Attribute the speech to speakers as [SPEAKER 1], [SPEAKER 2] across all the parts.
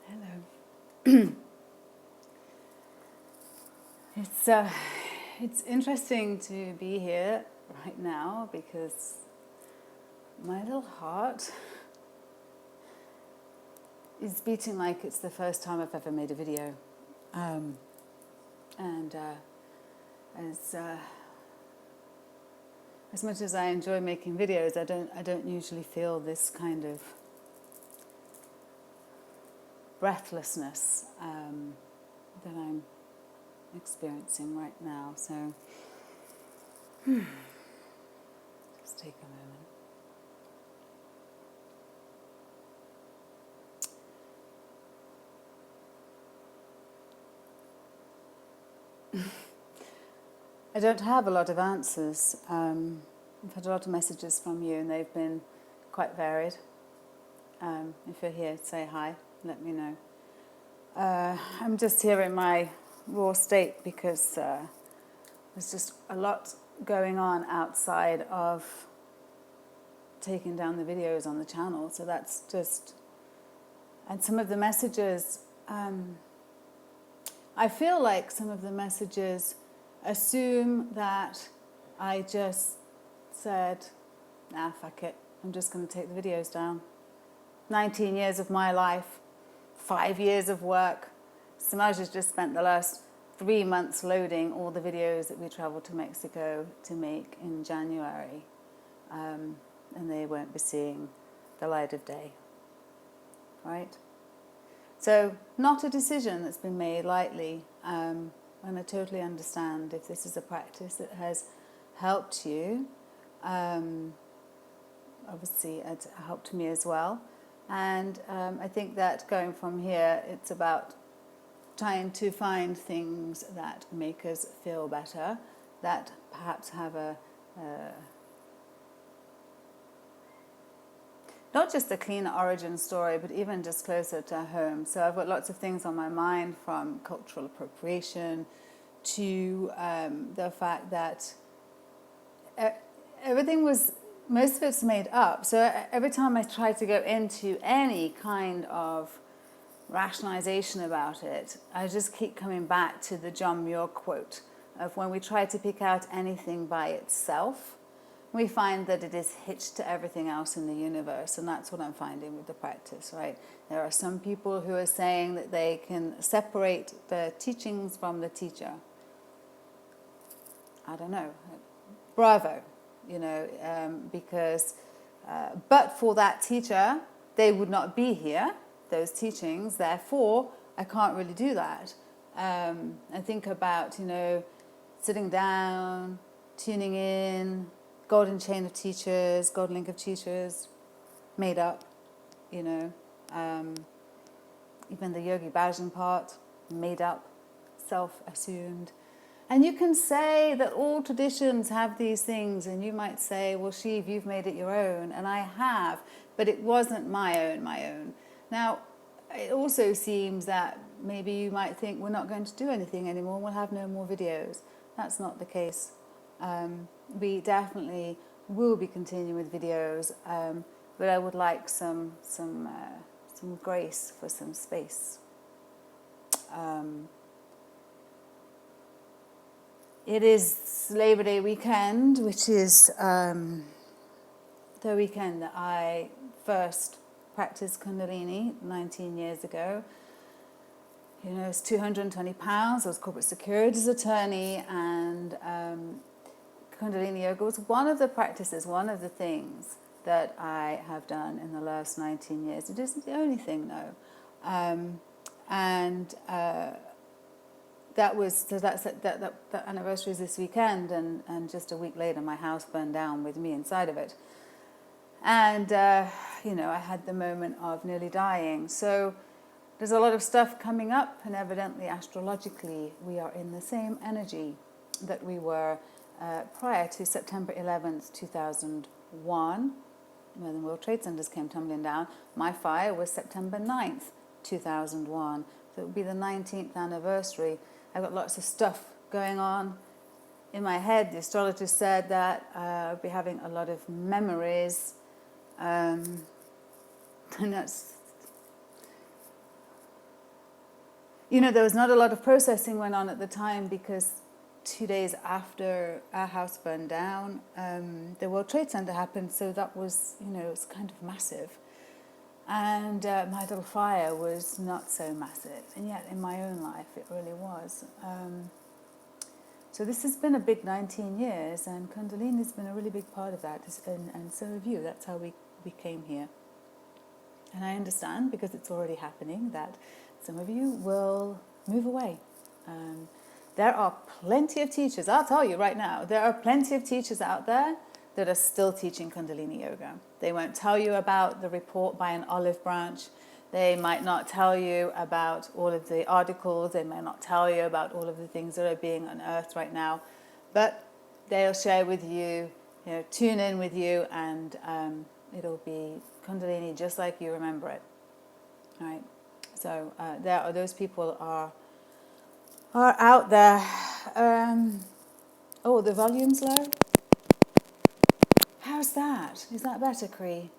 [SPEAKER 1] Hello. It's interesting to be here right now because my little heart is beating like it's the first time I've ever made a video, and as much as I enjoy making videos, I don't usually feel this kind of breathlessness that I'm experiencing right now. So just take a moment. I don't have a lot of answers. I've had a lot of messages from you and they've been quite varied. If you're here, say hi, let me know. I'm just here in my raw state because there's just a lot going on outside of taking down the videos on the channel. So that's just, and some of the messages, I feel like some of the messages assume that I just said, nah, fuck it, I'm just going to take the videos down. 19 years of my life, 5 years of work. Samaj has just spent the last 3 months loading all the videos that we traveled to Mexico to make in January. And they won't be seeing the light of day, right? So not a decision that's been made lightly. And I totally understand if this is a practice that has helped you. Obviously, it's helped me as well. And I think that going from here, it's about trying to find things that make us feel better, that perhaps have not just a cleaner origin story, but even just closer to home. So I've got lots of things on my mind, from cultural appropriation to the fact that most of it's made up. So every time I try to go into any kind of rationalization about it, I just keep coming back to the John Muir quote of when we try to pick out anything by itself, we find that it is hitched to everything else in the universe. And that's what I'm finding with the practice, right? There are some people who are saying that they can separate the teachings from the teacher. I don't know. Bravo. Because but for that teacher, they would not be here, those teachings. Therefore, I can't really do that. And think about, sitting down, tuning in, golden chain of teachers, golden link of teachers, made up, even the Yogi Bhajan part, made up, self-assumed. And you can say that all traditions have these things, and you might say, well, Shiv, you've made it your own, and I have, but it wasn't my own. Now, it also seems that maybe you might think we're not going to do anything anymore, we'll have no more videos. That's not the case. We definitely will be continuing with videos, but I would like some grace for some space. It is Labor Day weekend, which is the weekend that I first practiced Kundalini 19 years ago. It's 220 pounds. I was corporate securities attorney, and Kundalini Yoga was one of the practices, one of the things that I have done in the last 19 years. It isn't the only thing, though. That anniversary is this weekend, and just a week later my house burned down with me inside of it. And, I had the moment of nearly dying. So there's a lot of stuff coming up, and evidently astrologically we are in the same energy that we were prior to September 11th, 2001, when the World Trade Centers came tumbling down. My fire was September 9th, 2001. So it would be the 19th anniversary. I've got lots of stuff going on in my head. The astrologer said that I'll be having a lot of memories, and that's there was not a lot of processing went on at the time because 2 days after our house burned down, the World Trade Center happened. So that was, it was kind of massive. And my little fire was not so massive. And yet in my own life, it really was. So this has been a big 19 years, and Kundalini has been a really big part of that, and so have you. That's how we came here. And I understand, because it's already happening, that some of you will move away. There are plenty of teachers, I'll tell you right now, there are plenty of teachers out there that are still teaching Kundalini Yoga. They won't tell you about the report by an olive branch. They might not tell you about all of the articles. They may not tell you about all of the things that are being unearthed right now. But they'll share with you, tune in with you, and it'll be Kundalini just like you remember it. All right? So there are those people are out there. The volume's low. How's that? Is that better, Cree?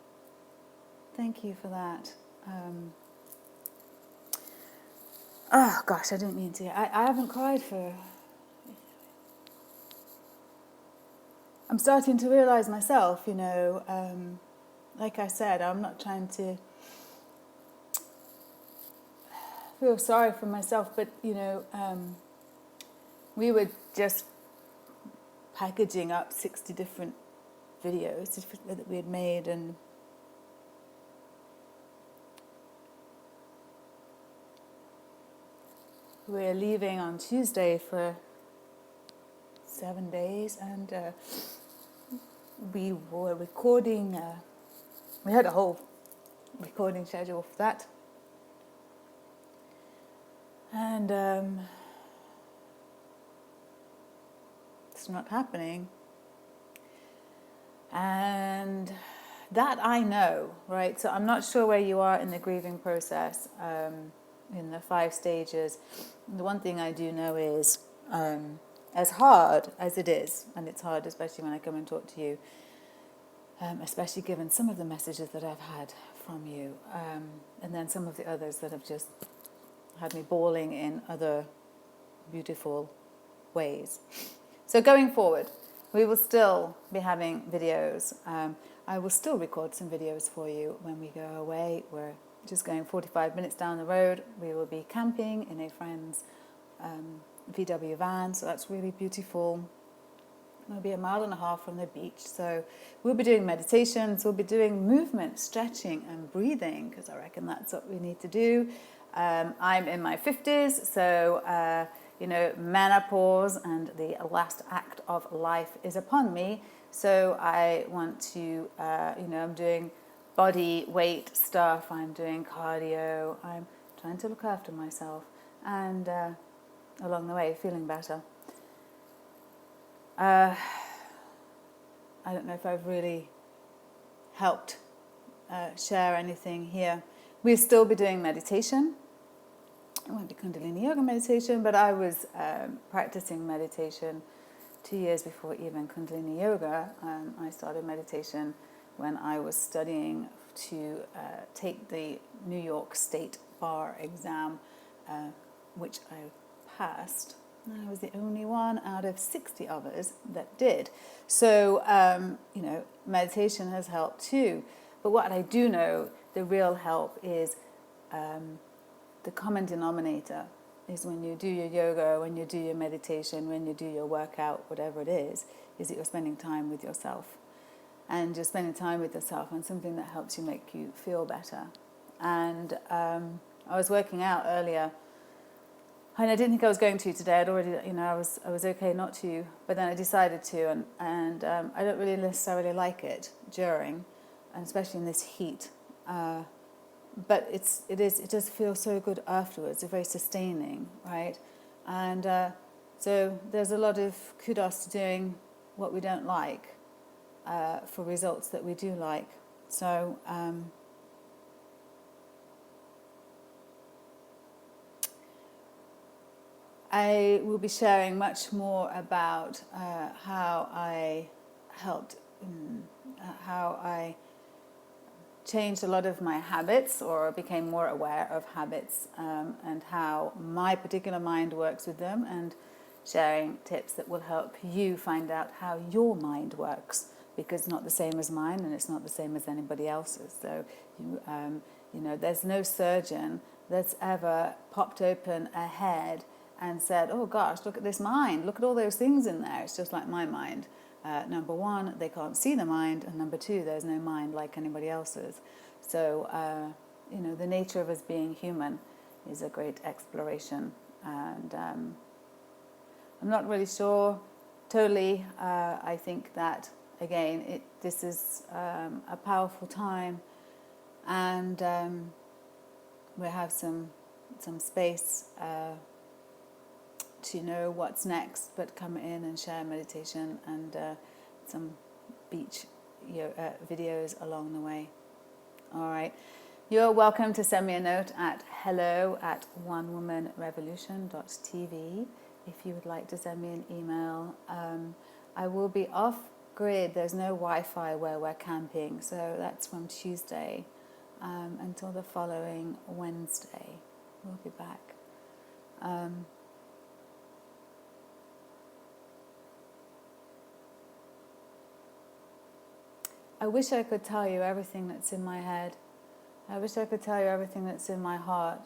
[SPEAKER 1] Thank you for that. Oh gosh, I didn't mean to. I haven't cried for... I'm starting to realise myself, like I said, I'm not trying to feel sorry for myself, but, we were just packaging up 60 different videos that we had made, and we're leaving on Tuesday for 7 days, and we were recording, we had a whole recording schedule for that, and it's not happening. And that I know, right? So I'm not sure where you are in the grieving process, in the 5 stages. The one thing I do know is, as hard as it is, and it's hard especially when I come and talk to you, especially given some of the messages that I've had from you, and then some of the others that have just had me bawling in other beautiful ways. So going forward, we will still be having videos. I will still record some videos for you when we go away. We're just going 45 minutes down the road. We will be camping in a friend's VW van, so that's really beautiful. We'll be 1.5 miles from the beach. So we'll be doing meditations, we'll be doing movement, stretching and breathing, because I reckon that's what we need to do. I'm in my 50s, so menopause and the last act of life is upon me. So I want to, I'm doing body weight stuff, I'm doing cardio, I'm trying to look after myself, and along the way, feeling better. I don't know if I've really helped share anything here. We'll still be doing meditation. It won't be Kundalini Yoga meditation, but I was practicing meditation 2 years before even Kundalini Yoga. I started meditation when I was studying to take the New York State Bar exam, which I passed. I was the only one out of 60 others that did. So, meditation has helped too. But what I do know, the real help is the common denominator is when you do your yoga, when you do your meditation, when you do your workout, whatever it is that you're spending time with yourself. And you're spending time with yourself on something that helps you make you feel better. And I was working out earlier, and I didn't think I was going to today. I'd already, I was okay not to, but then I decided to, and I don't really necessarily like it during, and especially in this heat. But it does feel so good afterwards. It's very sustaining, right? And so there's a lot of kudos to doing what we don't like for results that we do like. So I will be sharing much more about how I helped, how I changed a lot of my habits, or became more aware of habits, and how my particular mind works with them, and sharing tips that will help you find out how your mind works, because it's not the same as mine and it's not the same as anybody else's. So there's no surgeon that's ever popped open a head and said, oh gosh, look at this mind, look at all those things in there, it's just like my mind. Number one, they can't see the mind, and number two, there's no mind like anybody else's. So, the nature of us being human is a great exploration. And I'm not really sure totally. I think that, again, this is a powerful time, and we have some space to know what's next, but come in and share meditation and some beach videos along the way. All right. You're welcome to send me a note at hello@onewomanrevolution.tv if you would like to send me an email. I will be off grid. There's no Wi-Fi where we're camping, so that's from Tuesday until the following Wednesday. We'll be back. I wish I could tell you everything that's in my head. I wish I could tell you everything that's in my heart.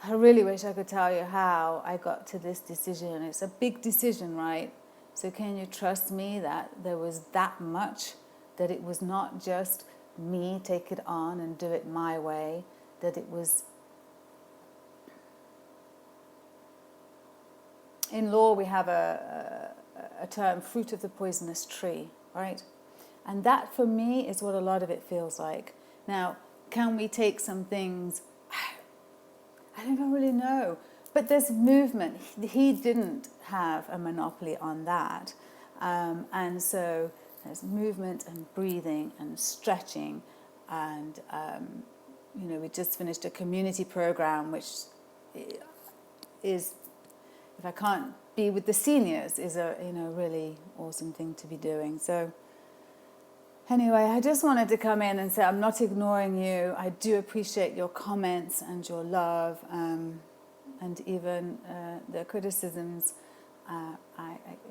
[SPEAKER 1] I really wish I could tell you how I got to this decision. It's a big decision, right? So can you trust me that there was that much, that it was not just me take it on and do it my way, that it was... In law, we have a term, fruit of the poisonous tree, right? And that, for me, is what a lot of it feels like. Now, can we take some things? I don't really know. But there's movement. He didn't have a monopoly on that. And so there's movement and breathing and stretching. And, we just finished a community program, which is, if I can't be with the seniors, is a really awesome thing to be doing. So anyway, I just wanted to come in and say I'm not ignoring you. I do appreciate your comments and your love, and even the criticisms.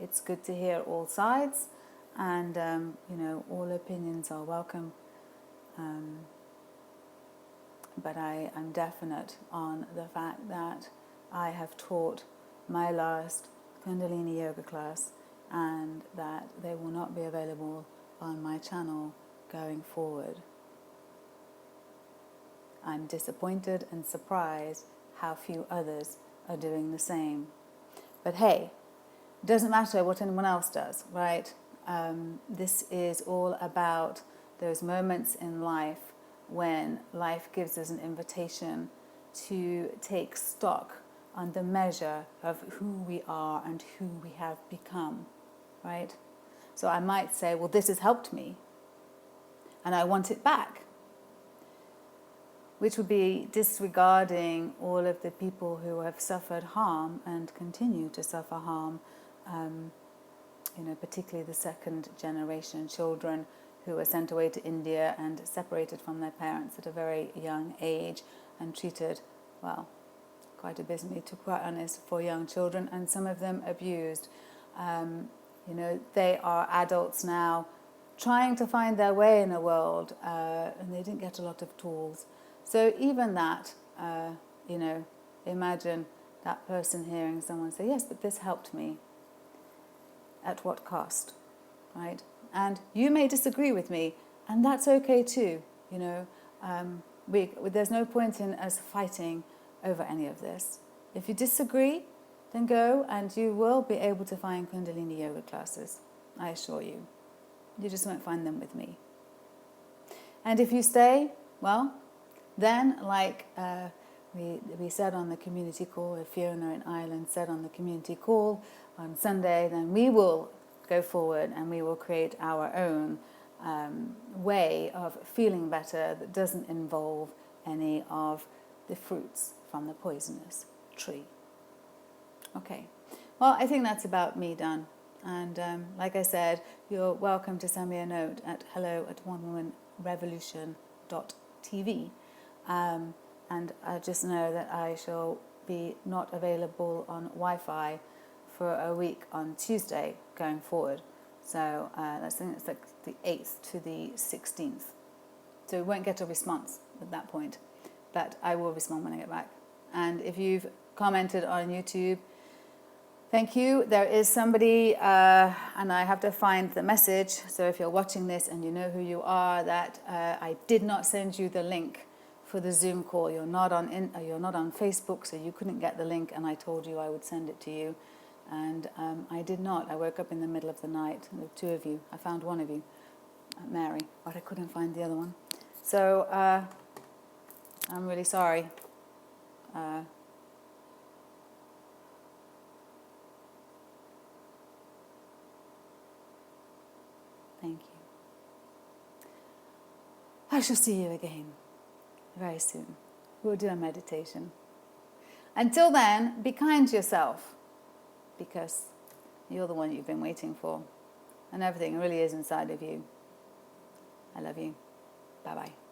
[SPEAKER 1] It's good to hear all sides, and all opinions are welcome. But I am definite on the fact that I have taught my last Kundalini Yoga class, and that they will not be available on my channel going forward. I'm disappointed and surprised how few others are doing the same. But hey, it doesn't matter what anyone else does, right? This is all about those moments in life when life gives us an invitation to take stock on the measure of who we are and who we have become, right? So I might say, well, this has helped me, and I want it back, which would be disregarding all of the people who have suffered harm and continue to suffer harm, particularly the second generation children who were sent away to India and separated from their parents at a very young age and treated, well, quite abysmally, to be quite honest, for young children, and some of them abused. They are adults now trying to find their way in the world, and they didn't get a lot of tools. So even that, imagine that person hearing someone say, yes, but this helped me. At what cost, right? And you may disagree with me, and that's okay too. There's no point in us fighting over any of this. If you disagree, then go, and you will be able to find Kundalini Yoga classes, I assure you. You just won't find them with me. And if you stay, well, then like we said on the community call, if Fiona in Ireland said on the community call on Sunday, then we will go forward and we will create our own way of feeling better that doesn't involve any of the fruits from the poisonous tree. Okay, well, I think that's about me done. And like I said, you're welcome to send me a note at hello@onewomanrevolution.tv revolution.tv. And I just know that I shall be not available on Wi-Fi for a week on Tuesday going forward. So I think it's like the 8th to the 16th. So we won't get a response at that point, but I will respond when I get back. And if you've commented on YouTube, thank you. There is somebody, and I have to find the message, so if you're watching this and you know who you are, that I did not send you the link for the Zoom call. You're not on Facebook, so you couldn't get the link, and I told you I would send it to you. And I did not. I woke up in the middle of the night. There were 2 of you. I found one of you, Mary, but I couldn't find the other one. So I'm really sorry. Thank you. I shall see you again very soon. We'll do a meditation. Until then, be kind to yourself, because you're the one you've been waiting for, and everything really is inside of you. I love you. Bye-bye.